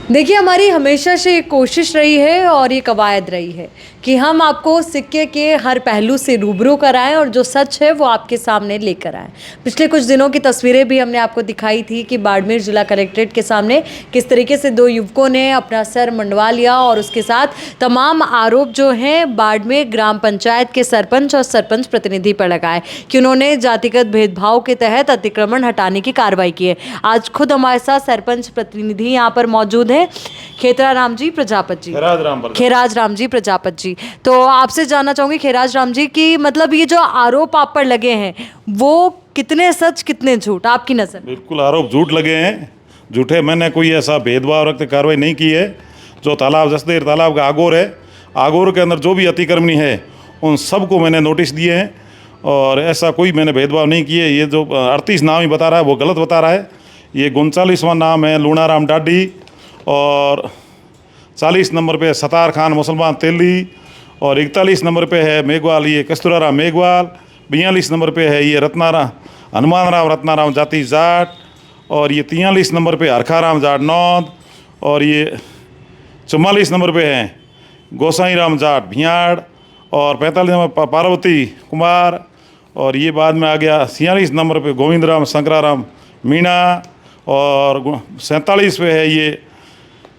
देखिए, हमारी हमेशा से एक कोशिश रही है और ये कवायद रही है कि हम आपको सिक्के के हर पहलू से रूबरू कराएं और जो सच है वो आपके सामने लेकर आएं। पिछले कुछ दिनों की तस्वीरें भी हमने आपको दिखाई थी कि बाड़मेर जिला कलेक्ट्रेट के सामने किस तरीके से दो युवकों ने अपना सर मंडवा लिया और उसके साथ तमाम आरोप जो हैं बाड़मेर ग्राम पंचायत के सरपंच और सरपंच प्रतिनिधि पर लगाए कि उन्होंने जातिगत भेदभाव के तहत अतिक्रमण हटाने की कार्रवाई की है। आज खुद हमारे साथ सरपंच प्रतिनिधि यहाँ पर मौजूद हैं, खेतरा राम जी प्रजापत जी, खेराज राम जी प्रजापत जी। तो आपसे जानना चाहूंगी खेराज राम जी की मतलब ये जो आरोप आप पर लगे हैं वो कितने सच कितने झूठ आपकी नजर? बिल्कुल आरोप झूठ लगे हैं, झूठे। मैंने कोई ऐसा भेदभाव रखते कार्रवाई नहीं की है। जो तालाब जसदेर तालाब का आगोर है, आगोर के अंदर जो भी अतिक्रमणी है उन सबको मैंने नोटिस दिए हैं और ऐसा कोई मैंने भेदभाव नहीं किए। ये जो 38 नाम ही बता रहा है वो गलत बता रहा है। ये 39वां नाम है लूणाराम डाडी और 40 नंबर पे सतार खान मुसलमान तेली और 41 नंबर पे है मेघवाल ये कस्तूराराम मेघवाल, 42 नंबर पे है ये हनुमान राम रत्नाराम जाति जाट और ये 43 नंबर पे हरखाराम जाट नौद और ये 44 नंबर पे हैं गोसाई राम जाट भियाड़ और 45 नंबर पार्वती कुमार और ये बाद में आ गया 46 नंबर पे गोविंद राम शंकराराम मीणा और 47 पे है ये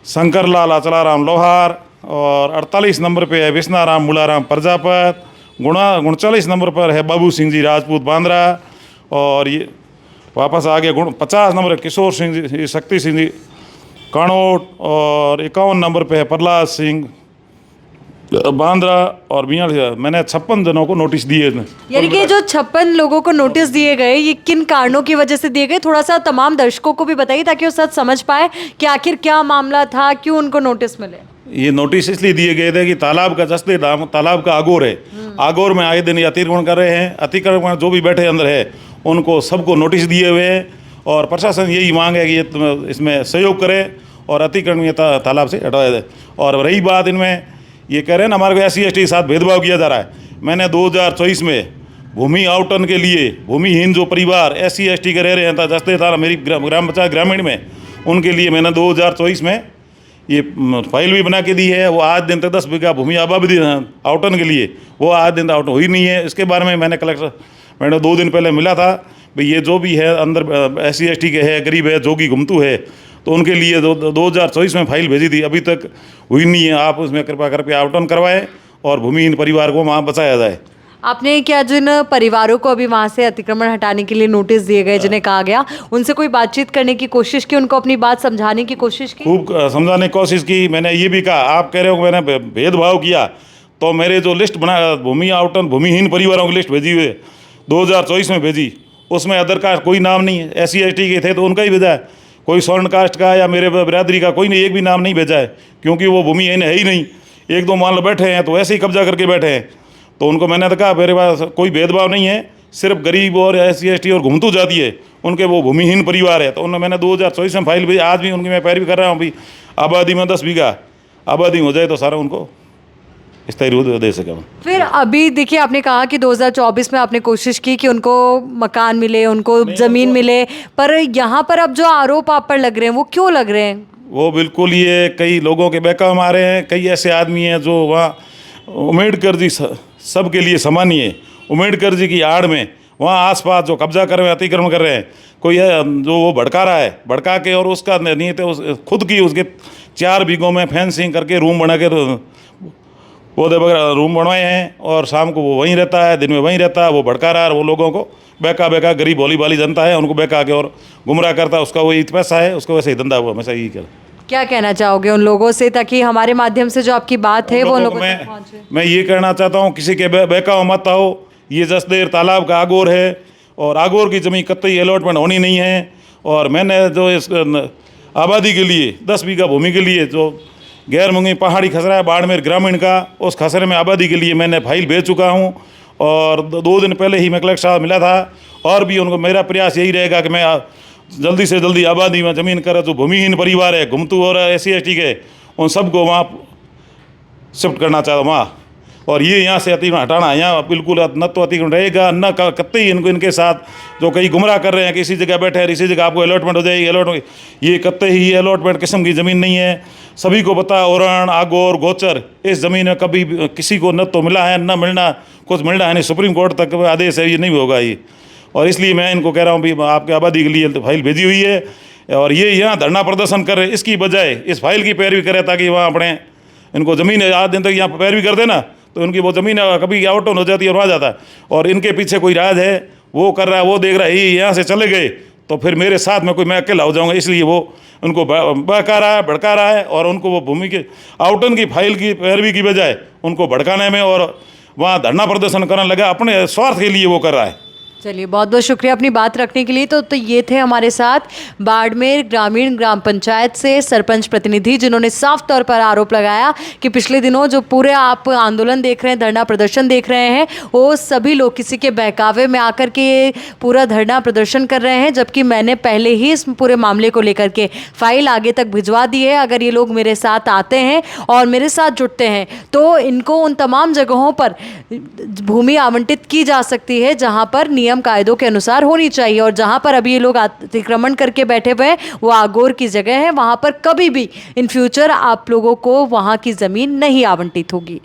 शंकरलाल अचलाराम लोहार और 48 नंबर पे है विष्णाराम मुलाराम प्रजापत, 39 नंबर पर है बाबू सिंह जी राजपूत बांद्रा और ये वापस आ गया 50 नंबर है किशोर सिंह जी शक्ति सिंह जी कानोट और 51 नंबर पे है प्रहलाद सिंह बांद्रा और 42। मैंने 56 जनों को नोटिस दिए। यानी कि जो 56 लोगों को नोटिस दिए गए ये किन कारणों की वजह से दिए गए, थोड़ा सा तमाम दर्शकों को भी बताइए ताकि वो सच समझ पाए कि आखिर क्या मामला था, क्यों उनको नोटिस मिले। ये नोटिस इसलिए दिए गए थे कि तालाब का जसदे तालाब का आगोर है, आगोर में आए दिन अतिक्रमण कर रहे हैं। अतिक्रमण जो भी बैठे अंदर है उनको सबको नोटिस दिए हुए हैं और प्रशासन यही मांग है कि ये इसमें सहयोग करे और अतिक्रमण तालाब से हटाया जाए। और रही बात इनमें ये कह रहे हैं ना हमारे को SC ST के साथ भेदभाव किया जा रहा है। मैंने 2024 में भूमि आवंटन के लिए भूमिहीन जो परिवार SC ST के रह रहे हैं जसदे ताला मेरी ग्राम पंचायत ग्रामीण में उनके लिए मैंने 2024 में ये फाइल भी बना के दी है। वो आज दिन तक 10 बीघा भूमि आबादी आवंटन के लिए वो आज दिन आवंटन हुई नहीं है। इसके बारे में मैंने कलेक्टर मैंने 2 दिन पहले मिला था भाई ये जो भी है अंदर SC ST के है गरीब है जोगी घुमतू है तो उनके लिए 2024 में फाइल भेजी थी, अभी तक हुई नहीं है। आप उसमें कृपा करके आवंटन करवाएं और भूमिहीन परिवार को वहाँ बचाया जाए। आपने क्या जिन परिवारों को अभी वहाँ से अतिक्रमण हटाने के लिए नोटिस दिए गए जिन्हें कहा गया उनसे कोई बातचीत करने की कोशिश की, उनको अपनी बात समझाने की कोशिश की? खूब समझाने की कोशिश की। मैंने ये भी कहा आप कह रहे हो मैंने भेदभाव किया तो मेरे जो लिस्ट बना भूमि आवंटन भूमिहीन परिवारों की लिस्ट भेजी हुई 2024 में भेजी, उसमें अदर कास्ट कोई नाम नहीं है। SC ST के थे तो उनका ही भेजा है, कोई स्वर्ण कास्ट का या मेरे बिरादरी का कोई नहीं एक भी नाम नहीं भेजा है क्योंकि वो भूमिहीन है ही नहीं। 1-2 मान लो बैठे हैं तो ऐसे ही कब्जा करके बैठे हैं। तो उनको मैंने तो कहा मेरे पास कोई भेदभाव नहीं है, सिर्फ गरीब और SC ST और घुमतू जाती है उनके वो भूमिहीन परिवार है। तो उन्होंने मैंने 2024 में फाइल भेजी, आज भी उनकी मैं पैरवी कर रहा हूँ। भाई आबादी में 10 बीघा आबादी हो जाए तो सारा उनको स्थायी दे सके। फिर अभी देखिए आपने कहा कि 2024 में आपने कोशिश की कि उनको मकान मिले, उनको ज़मीन मिले, पर यहाँ पर अब जो आरोप आप पर लग रहे हैं वो क्यों लग रहे हैं? वो बिल्कुल ये कई लोगों के बहकावे मारे हैं। कई ऐसे आदमी हैं जो वहाँ उम्मेडकर जी सबके लिए सामान्य है। उम्मेडकर जी की आड़ में वहाँ आसपास जो कब्जा कर रहे हैं अतिक्रमण कर रहे हैं कोई है जो वो भड़का रहा है, भड़का के और उसका नीयत है खुद की उसके 4 बीघों में फेंसिंग करके रूम बना के पौधे वगैरह रूम बनवाए हैं और शाम को वो वहीं रहता है, दिन में वहीं रहता है। वो भड़का रहा है और वो लोगों को बहका गरीब भोली भाली जनता है उनको बहका के और गुमराह करता है। उसका वही पैसा है, उसको वैसे ही धंधा हुआ। हमेशा यही क्या कहना चाहोगे उन लोगों से ताकि हमारे माध्यम से जो आपकी बात है वो लोगों तक पहुंचे? मैं ये कहना चाहता हूँ किसी के बहकाव मत आओ। ये जसदेर तालाब का आगोर है और आगोर की ज़मीन कतई अलॉटमेंट होनी नहीं है। और मैंने जो इस आबादी के लिए 10 बीघा भूमि के लिए जो गैर मुंगी पहाड़ी खसरा है बाड़मेर ग्रामीण का, उस खसरे में आबादी के लिए मैंने फाइल भेज चुका हूँ और 2 दिन पहले ही मैं कलेक्टर साहब मिला था। और भी उनको मेरा प्रयास यही रहेगा कि मैं जल्दी से जल्दी आबादी में ज़मीन कर जो भूमिहीन परिवार है घुमतू और SC ST के उन सबको वहाँ शिफ्ट करना चाहता हूँ। वहाँ और ये यहाँ से अतिक्रमण हटाना, यहाँ बिल्कुल न तो अतिक्रमण रहेगा, न कतई इनको इनके साथ जो कई गुमराह कर रहे हैं कि इसी जगह बैठे हैं, इसी जगह आपको अलॉटमेंट हो जाएगी, अलॉटमेंट, ये कतई ही अलॉटमेंट किस्म की ज़मीन नहीं है। सभी को पता है ओरण, आगोर, गोचर, इस ज़मीन में कभी किसी को न तो मिला है न मिलना, कुछ मिलना है नहीं, सुप्रीम कोर्ट तक आदेश है, ये नहीं होगा ये। और इसलिए मैं इनको कह रहा हूँ भी आपके आबादी के लिए फाइल भेजी हुई है और ये यहाँ धरना प्रदर्शन कर रहे हैं, इसकी बजाय इस फाइल की पैरवी करें ताकि वहाँ अपने इनको ज़मीन आज दिन तक यहाँ पैरवी कर देना तो इनकी वो ज़मीन कभी आउट हो जाती है और वहाँ जाता है। और इनके पीछे कोई राज है, वो कर रहा है, वो देख रहा है, ये यहाँ से चले गए तो फिर मेरे साथ में कोई मैं अकेला हो जाऊँगा, इसलिए वो उनको बहका रहा है, भड़का रहा है और उनको वो भूमि के आउटन की फाइल की पैरवी की बजाय उनको भड़काने में और वहाँ धरना प्रदर्शन करने लगा, अपने स्वार्थ के लिए वो कर रहा है। चलिए, बहुत बहुत शुक्रिया अपनी बात रखने के लिए। तो ये थे हमारे साथ बाड़मेर ग्रामीण ग्राम पंचायत से सरपंच प्रतिनिधि, जिन्होंने साफ तौर पर आरोप लगाया कि पिछले दिनों जो पूरे आप आंदोलन देख रहे हैं, धरना प्रदर्शन देख रहे हैं, वो सभी लोग किसी के बहकावे में आकर के पूरा धरना प्रदर्शन कर रहे हैं, जबकि मैंने पहले ही इस पूरे मामले को लेकर के फाइल आगे तक भिजवा दी है। अगर ये लोग मेरे साथ आते हैं और मेरे साथ जुटते हैं तो इनको उन तमाम जगहों पर भूमि आवंटित की जा सकती है जहाँ पर नियम कायदों के अनुसार होनी चाहिए। और जहां पर अभी ये लोग अतिक्रमण करके बैठे हुए हैं वो आगोर की जगह है, वहां पर कभी भी इन फ्यूचर आप लोगों को वहां की जमीन नहीं आवंटित होगी।